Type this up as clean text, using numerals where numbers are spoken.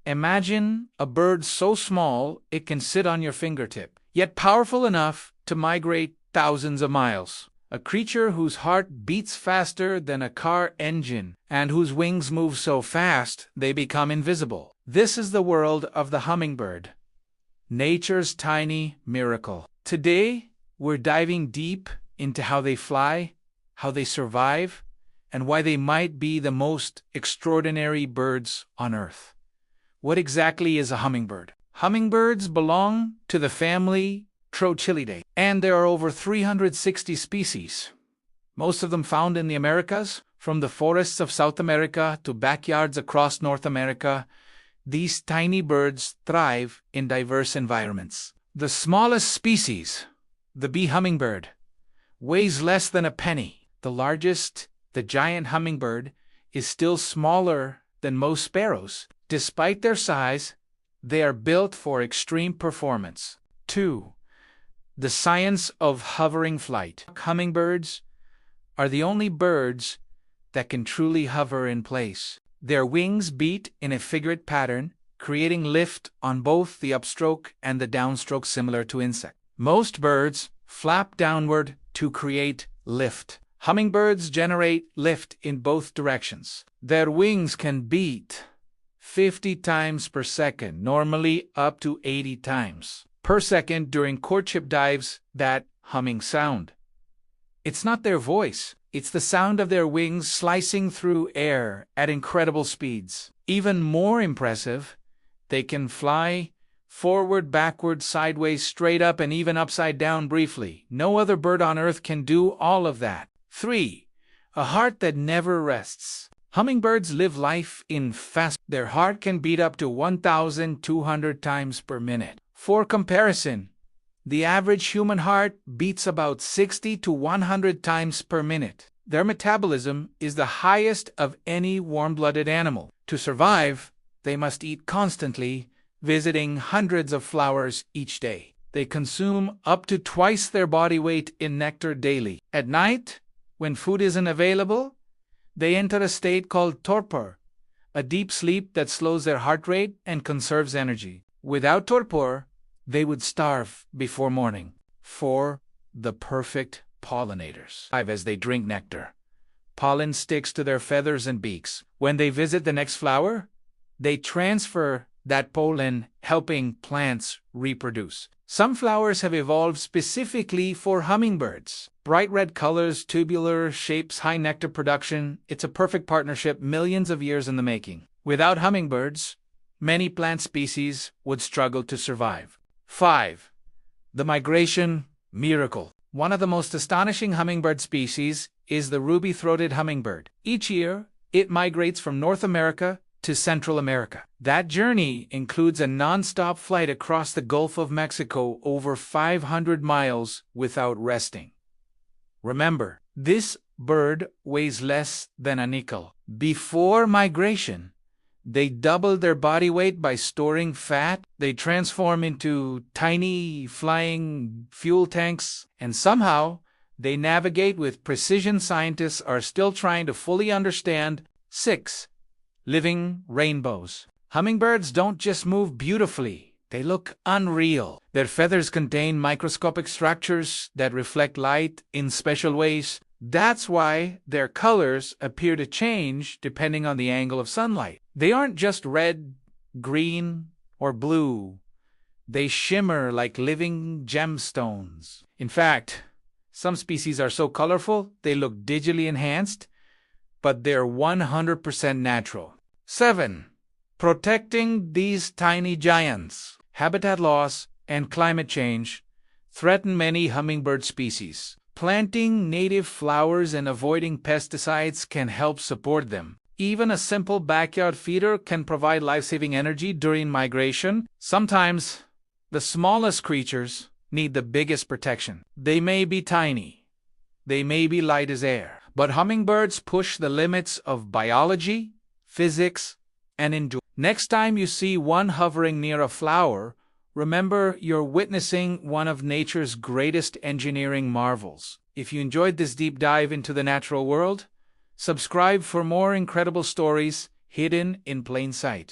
Imagine a bird so small it can sit on your fingertip, yet powerful enough to migrate thousands of miles. A creature whose heart beats faster than a car engine and whose wings move so fast they become invisible. This is the world of the hummingbird, nature's tiny miracle. Today, we're diving deep into how they fly, how they survive, and why they might be the most extraordinary birds on Earth. What exactly is a hummingbird? Hummingbirds belong to the family Trochilidae, and there are over 360 species. Most of them found in the Americas, from the forests of South America to backyards across North America. These tiny birds thrive in diverse environments. The smallest species, the bee hummingbird, weighs less than a penny. The largest, the giant hummingbird, is still smaller than most sparrows. Despite their size, they are built for extreme performance. 2. The science of hovering flight. Hummingbirds are the only birds that can truly hover in place. Their wings beat in a figurate pattern, creating lift on both the upstroke and the downstroke similar to insects. Most birds flap downward to create lift. Hummingbirds generate lift in both directions. Their wings can beat 50 times per second, normally up to 80 times per second during courtship dives. That humming sound, it's not their voice, it's the sound of their wings slicing through air at incredible speeds. Even more impressive, they can fly forward, backward, sideways, straight up, and even upside down briefly. No other bird on Earth can do all of that. 3. A heart that never rests. Hummingbirds live life in fast. Their heart can beat up to 1,200 times per minute. For comparison, the average human heart beats about 60 to 100 times per minute. Their metabolism is the highest of any warm-blooded animal. To survive, they must eat constantly, visiting hundreds of flowers each day. They consume up to twice their body weight in nectar daily. At night, when food isn't available, they enter a state called torpor, a deep sleep that slows their heart rate and conserves energy. Without torpor, they would starve before morning. 4. The perfect pollinators. As they drink nectar, pollen sticks to their feathers and beaks. When they visit the next flower, they transfer that pollen, helping plants reproduce. Some flowers have evolved specifically for hummingbirds. Bright red colors, tubular shapes, high nectar production. It's a perfect partnership, millions of years in the making. Without hummingbirds, many plant species would struggle to survive. 5. The migration miracle. One of the most astonishing hummingbird species is the ruby-throated hummingbird. Each year, it migrates from North America to Central America. That journey includes a non-stop flight across the Gulf of Mexico over 500 miles without resting. Remember, this bird weighs less than a nickel. Before migration, they double their body weight by storing fat. They transform into tiny flying fuel tanks, and somehow they navigate with precision scientists are still trying to fully understand. 6. Living rainbows. Hummingbirds don't just move beautifully, they look unreal. Their feathers contain microscopic structures that reflect light in special ways. That's why their colors appear to change depending on the angle of sunlight. They aren't just red, green, or blue. They shimmer like living gemstones. In fact, some species are so colorful they look digitally enhanced, but they're 100% natural. 7. Protecting these tiny giants. Habitat loss and climate change threaten many hummingbird species. Planting native flowers and avoiding pesticides can help support them. Even a simple backyard feeder can provide life-saving energy during migration. Sometimes, the smallest creatures need the biggest protection. They may be tiny, they may be light as air, but hummingbirds push the limits of biology, physics, and endurance. Next time you see one hovering near a flower, remember you're witnessing one of nature's greatest engineering marvels. If you enjoyed this deep dive into the natural world, subscribe for more incredible stories hidden in plain sight.